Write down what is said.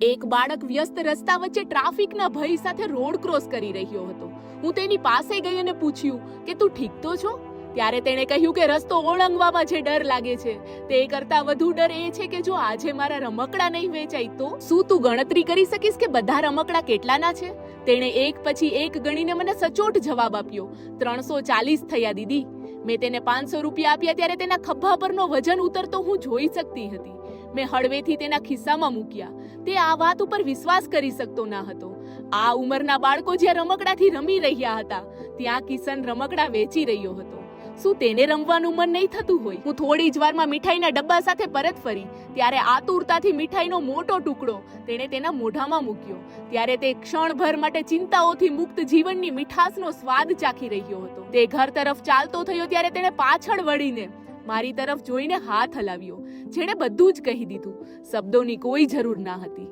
એક બાળક વ્યસ્ત રસ્તા વચ્ચે ટ્રાફિકના ભય સાથે રોડ ક્રોસ કરી રહ્યો હતો. હું તેની પાસે ગઈ અને પૂછ્યું કે તું ઠીક તો છો? ત્યારે તેણે કહ્યું કે રસ્તો ઓળંગવામાં જે ડર લાગે છે તે કરતા વધુ ડર એ છે કે જો આજે મારા રમકડા નહીં વેચાય તો શું તું ગણતરી કરી શકીશ કે બધા રમકડા કેટલાના છે? તેણે એક પછી એક ગણીને મને સચોટ જવાબ આપ્યો. 340 થયા દીદી. મેં તેને 500 રૂપિયા આપ્યા ત્યારે તેના ખભા પરનો વજન ઉતરતો હું જોઈ શકતી હતી. મેં હળવેથી તેના ખિસ્સામાં મૂક્યા. તે આ વાત ઉપર વિશ્વાસ કરી શકતો ન હતો. આ ઉંમરના બાળકો જ્યાં રમકડાથી રમી રહ્યા હતા ત્યાં કિશન રમકડા વેચી રહ્યો હતો. શું તેને રમવાનું મન નહીં થતું હોય? હું થોડી જ વારમાં મીઠાઈના ડબ્બા સાથે પરત ફરી ત્યારે આતુરતાથી મીઠાઈનો મોટો ટુકડો તેણે તેના મોઢામાં મૂક્યો. ત્યારે તે ક્ષણભર માટે ચિંતાઓથી મુક્ત જીવનની મીઠાશનો સ્વાદ ચાખી રહ્યો હતો. તે ઘર તરફ ચાલતો થયો ત્યારે તેણે પાછળ વળીને મારી તરફ જોઈને હાથ હલાવ્યો. જેણે બધું જ કહી દીધું. શબ્દોની કોઈ જરૂર ના હતી.